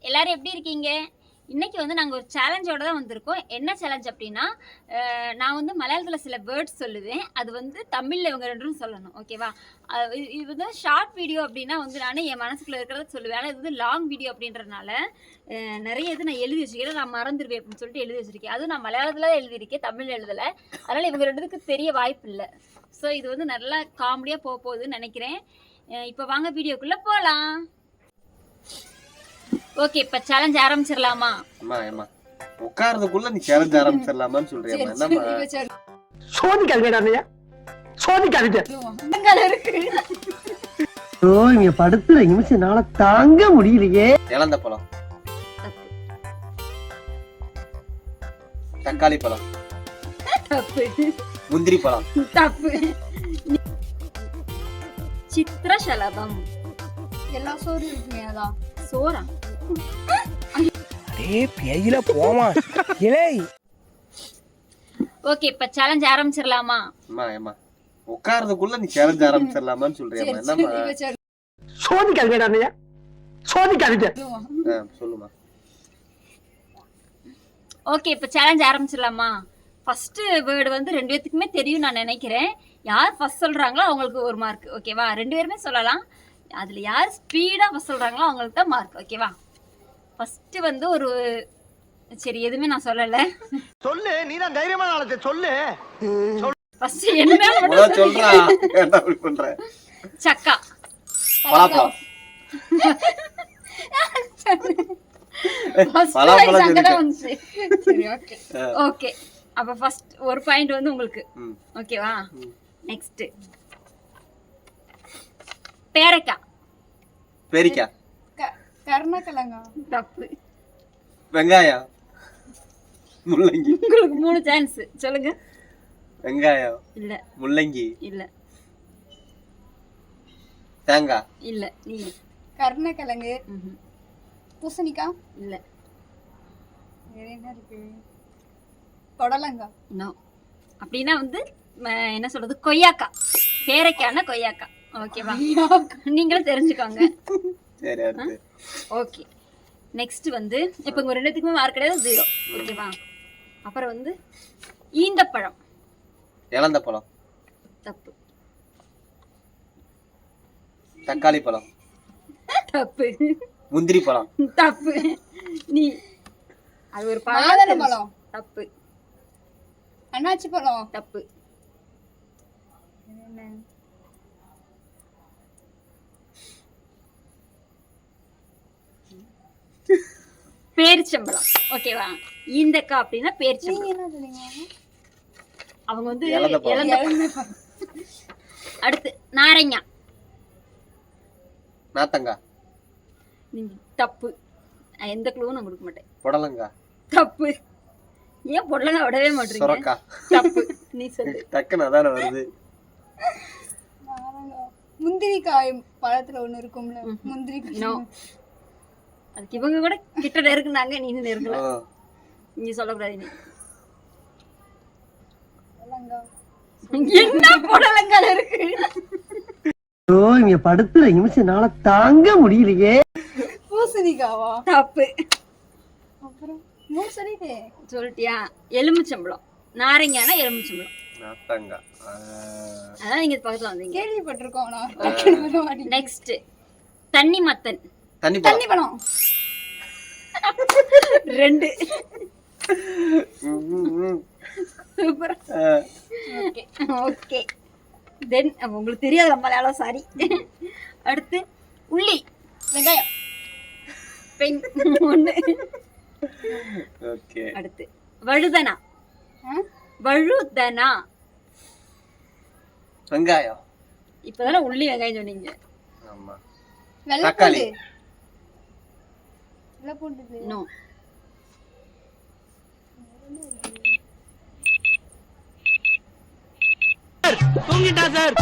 எல்லாரும் எப்படி இருக்கீங்க? இன்னைக்கு வந்து நாங்க ஒரு சேலஞ்சோட தான் வந்திருக்கோம். என்ன சேலஞ்ச் அப்படின்னா, நான் வந்து மலையாளத்துல சில வேர்ட்ஸ் சொல்லுவேன். அது வந்து தமிழ்ல இவங்க 2 பேரும் சொல்லணும். ஓகேவா? இது வந்து ஷார்ட் வீடியோ அப்படின்னா வந்து நானு என் மனசுக்குள்ள இருக்கிறத சொல்லுவேன். ஆனா இது வந்து லாங் வீடியோ அப்படின்றனால, நெறைய இது நான் எழுதி வச்சிருக்கேன். நான் மறந்துருவேன் அப்படின்னு சொல்லிட்டு எழுதி வச்சிருக்கேன். அதுவும் நான் மலையாளத்துல தான் எழுதியிருக்கேன். தமிழ்ல எழுதல. அதனால இவங்க 2 பேத்துக்கும் தெரிய வாய்ப்பு இல்ல. ஸோ இது வந்து நல்லா காமெடியா போகுதுன்னு நெனைக்கிறேன். இப்ப வாங்க வீடியோக்குள்ள போலாம். ஓகே, இப்ப சேலஞ்ச் ஆரம்பிச்சிடலாமா? அம்மா உட்கார்றதுக்குள்ள நீ சேலஞ்ச் ஆரம்பிச்சிடலாமான்னு சொல்றியம்மா. என்னம்மா சோதிக்காதீங்க, சோதிக்காதீங்க. இருக்கு. ஓ, இங்க படுத்துற நிமிஷம்னால தாங்க முடியலையே. இளந்த பழம், தக்காளி பழம், தப்பு. முந்திரி பழம், தப்பு. சித்திரசலபம். எல்லா சோறும் இருக்குங்க. அதான் சோறா? அடே பேயில போமா இலே. ஓகே, இப்ப சேலஞ்ச் ஆரம்பிச்சிடலாமா? அம்மா உட்கார்றதுக்குள்ள நீ சேலஞ்ச் ஆரம்பிச்சிடலாமான்னு சொல்றியம்மா. என்னம்மா சோதிக்காதீங்க, சோதிக்காதீங்க. சொல்லுமா. ஓகே, இப்ப சேலஞ்ச் ஆரம்பிச்சிடலாமா? ஃபர்ஸ்ட் வேர்டு வந்து 2 பேத்துக்குமே தெரியும் நான் நினைக்கிறேன். யார் ஃபர்ஸ்ட் சொல்றாங்களோ அவங்களுக்கு ஒரு மார்க். ஓகேவா? 2 பேருமே சொல்லலாம். அதுல யார் ஸ்பீடா ஃபர்ஸ்ட் சொல்றாங்களோ அவங்களுக்கு தான் மார்க். ஓகேவா? ஃபர்ஸ்ட் வந்து ஒரு சரி எதுவுமே நான் சொல்லல. சொல்லு, நீ தான் தைரியமான ஆளு, சொல்லு. ஃபர்ஸ்ட் என்ன சொல்றா. என்ன அப்படி பண்ற? சக்கா. பலாப்பழம். பலாப்பழம் சங்கடம் வந்துச்சு. சரி, ஓகே. ஓகே, அப்ப ஃபர்ஸ்ட் ஒரு பாயிண்ட் வந்து உங்களுக்கு. ஓகேவா? நெக்ஸ்ட் பேரக்காய். பேரிக்காய். கருணக்கிழங்கா? தப்பு. வெங்காயம், முள்ளங்கி. உங்களுக்கு 3 சான்ஸ். சொல்லுங்க. வெங்காயம் இல்ல. முள்ளங்கி இல்ல. தேங்காய் இல்ல. நீ கருணக்கிழங்கு. பூசணிக்காய்? இல்ல. வேற என்ன இருக்கு? புடலங்கா? நோ. அப்படின்னா வந்து என்ன சொல்றது, கொய்யாக்கா. பேரைக்கான கொய்யாக்கா. ஓகேவா? நீங்களும் தெரிஞ்சுக்கோங்க. சரி, அடுத்து. ஓகே, நெக்ஸ்ட் வந்து இப்போ உங்க 2 பேத்துக்குமே மார்க் கிடையாது, 0. ஓகேவா? அப்புறம் வந்து ஈந்தப்பழம். இளந்த பழம், தப்பு. தக்காளி பழம், தப்பு. முந்திரி பழம், தப்பு. நீ அது ஒரு மாதுளை பழம்? தப்பு. அன்னாச்சி பழம்? தப்பு. பேரிச்சம்பழம். ஓகேவா? ஈந்தக்கா அப்படின்னா பேரிச்சம்பழம். என்ன சொன்னீங்க? அவங்க வந்து இலந்த இலந்த. அடுத்து நாரங்கா. நாத்தங்காய். நீங்க தப்பு. நான் எந்த க்ளூவும் நான் கொடுக்க மாட்டேன். புடலங்காய். தப்பு. ஏன் பொடலங்கா விடவே மாட்டீங்க? சுரக்காய். தப்பு. நீ சொல்லு. டக்குன்னு அதான வருது. முந்திரிக்காய் பழத்துல ஒண்ணு இருக்கும்ல, முந்திரி. நோ. அதுக்கு இவங்க கூட கிட்ட நெருக்குனாங்க, நீ நெருங்கல. நீ சொல்லக்கூடாது. நீ என்ன புடலங்கால இருக்கு? ஓ, இங்க படுத்துற நிமிஷம்னால தாங்க முடியலையே. பூசணிக்காவா? தப்பு. அப்புறம் 3 சொல்லிட்டேன். சொல்லிட்டியா? எலுமிச்சம்பழம். நாரங்கானா எலுமிச்சம்பழம். நாத்தங்காய். அதான் நீங்க பக்கத்துல வந்தீங்க. கேள்விப்பட்டிருக்கோம் நான். நெக்ஸ்ட் தண்ணி மத்தன். தண்ணி தண்ணி பழம்? 2. சூப்பர். Okay okay. தென் உங்களுக்கு தெரியாது மலையாளம், சாரி. அடுத்து உள்ளி. வெங்காயம்? பெண் 1. ஓகே. அடுத்து வழுதனா. வழுதனா. வெங்காயம். இப்பதானே உள்ளி வெங்காயம் சொன்னீங்க. ஆமா. வெள்ளைப்பூண்டு? வெள்ளைப்பூண்டு? நோ. தூங்கிட்டா சார்.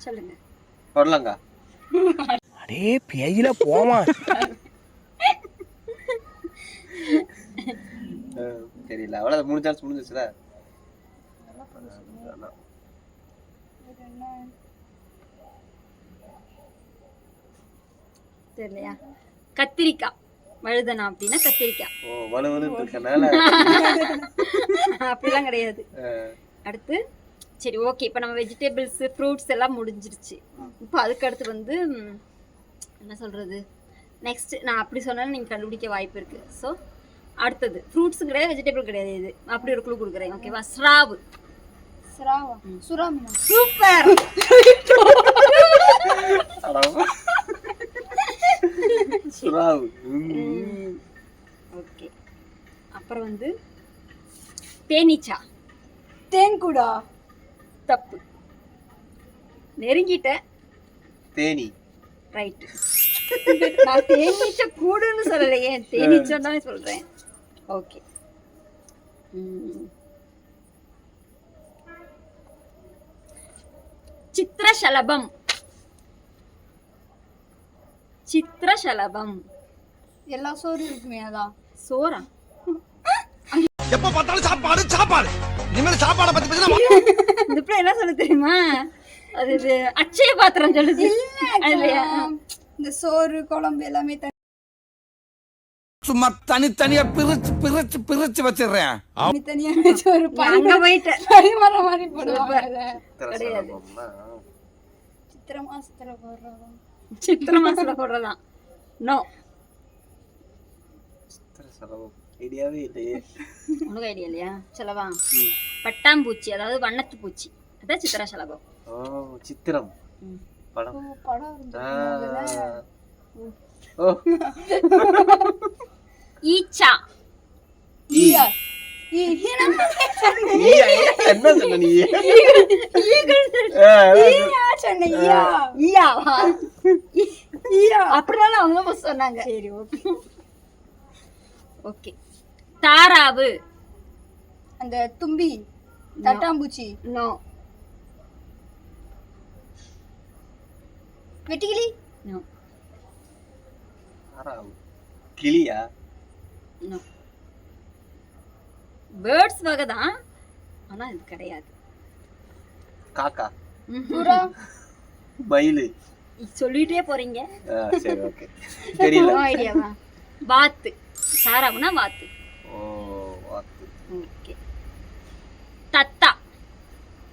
சொல்லுங்க. புடலங்காய். அடே பேயில போமா. தெரியல. அவ்வளவு 3 சான்ஸ் முடிஞ்சிச்சுல. தெரியலையா? கத்திரிக்காய். வழுதனா அப்படின்னா கத்திரிக்காய். ஓ வலுவலுன்னு இருக்கனால அப்படிலாம் கிடையாது. அடுத்து சரி ஓகே, இப்போ நம்ம வெஜிடபிள்ஸ் ஃப்ரூட்ஸ் எல்லாம் முடிஞ்சிருச்சு. இப்போ அதுக்கு அடுத்து வந்து என்ன சொல்கிறது, நெக்ஸ்ட் நான் அப்படி சொன்னாலும் நீங்கள் கண்டுபிடிக்க வாய்ப்பு இருக்குது. ஸோ அடுத்தது ஃப்ரூட்ஸும் கிடையாது, வெஜிடபிள் கிடையாது, இது அப்படி ஒரு குழு கொடுக்குறேன். ஓகேவா? ஸ்ராவு. ஸ்ராவா? சுறாமீனா? சூப்பர். சுறாவு. ஓகே, அப்புறம் வந்து தேனீச்சா. தேன்கூடா? தப்பு, நெருங்கிட்டேன். தேனி. ரைட். நான் தேனீச்ச கூடுன்னு சொல்லலையே, தேனீச்சம் தான் சொல்றேன். ஓகே. சித்திரசலபம். சித்திரசலபம். எல்லா சோறும் இருக்குமே அதான். சோறா? எப்ப பார்த்தாலும் சாப்பாடு சாப்பாடு. இனிமேல் சாப்பாடை பத்தி பேசினா இந்த பிள்ளை என்ன சொல்ல தெரியுமா, அது இது அட்சய பாத்திரம் சொல்லுது. இல்லையா? இந்த சோறு குழம்பு எல்லாமே சும்மா தனித்தனியா பிரிச்சு பிரிச்சு பிரிச்சு வச்சிடுறேன். தனித்தனியா வச்சு ஒரு அங்க போயிட்டேன். பரிமாற மாதிரி போடுவாங்க. கிடையாது. சித்திரை மாசத்துல போடுறதா? சித்திரை மாசத்துல போடுறதான். நோ. ஐடியாவே இல்லையே. உனக்கு ஐடியா இல்லையா? சொல்லவா? பட்டாம்பூச்சி, அதாவது வண்ணத்து பூச்சி, அதான் சித்திர சலபம். ஓ சித்திரம் படம். படம் இருந்துச்சுல. ஓ ஈச்சா. ஈயா. என்ன சொன்ன நீ? அப்படினால அவங்க சொன்னாங்க. சரி ஓகே. ஓகே, தாராவு. அந்த தும்பி, தட்டாம்பூச்சி. நோ. வெட்டிக்கிளி. நோ. கிளியா? நோ. பேர்ட்ஸ் வகை தான், ஆனா இது கிடையாது. காக்கா. புறா. மயிலு. சொல்லிட்டே போறீங்க. சரி ஓகே. தெரியல. ஐடியாவா? வாத்து. தாராவுனா வாத்து. ஓ வாத்து. ஓகே. தத்தா.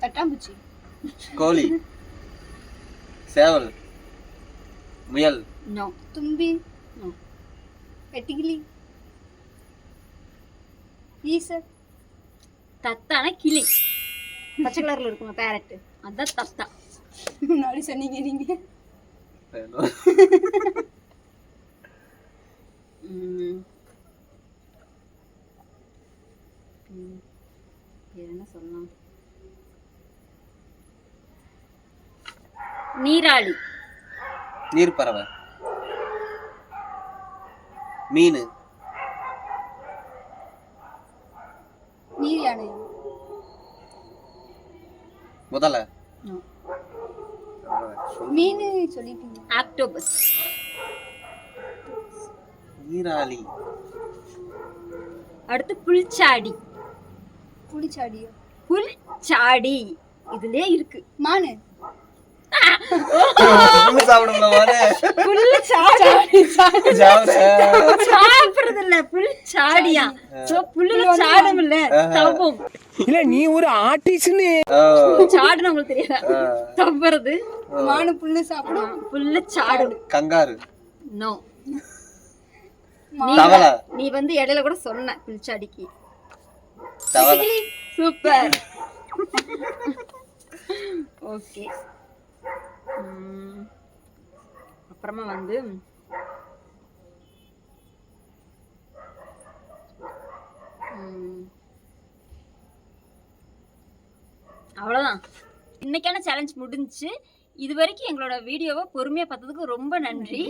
தட்டாம்பூச்சி. கோழி. சேவல். முயல். நோ. தும்பி. நோ. வெட்டிக்கிளி. ஈசர். தத்தானா கிளி, பச்சை கலர்ல இருக்குங்க, பேரட், அதான் தத்தா. முன்னாடி சொன்னீங்க நீங்க. என்ன சொல்லலாம்? நீராளி. நீர் பறவை. மீன். நீர் யானை. முதலை. மீன் சொல்லிட்டீங்க. ஆக்டோபஸ். நீராளி. அடுத்து புல்சாடி. புளிச்சாடியோ? புல்சாடி இதுலயே இருக்கு. மானு. சாப்பிடுறது இல்ல, புல் சாடியா? புல்லுல சாடும் இல்ல, தவ்வும். இல்ல நீ ஒரு ஆர்டிஸ்ட். சாடுன்னு உங்களுக்கு தெரியாதா? தவ்வுறது. மானு புல்லு சாப்பிடும். புல்ல சாடும். கங்காரு. நோ. நீ வந்து இடையில கூட சொன்ன புல்சாடிக்கு. சூப்பர். ஓகே. அப்புறமா வந்து அவ்வளோதான், இன்னைக்கான சேலஞ்ச் முடிஞ்சுச்சு. இது வரைக்கும் எங்களோட வீடியோவை பொறுமையா பார்த்ததுக்கு ரொம்ப நன்றி.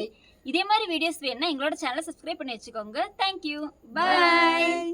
இதே மாதிரி வீடியோஸ் வேணும்னா எங்களோட சேனலை சப்ஸ்கிரைப் பண்ணி வச்சுக்கோங்க. தேங்க்யூ. பாய்.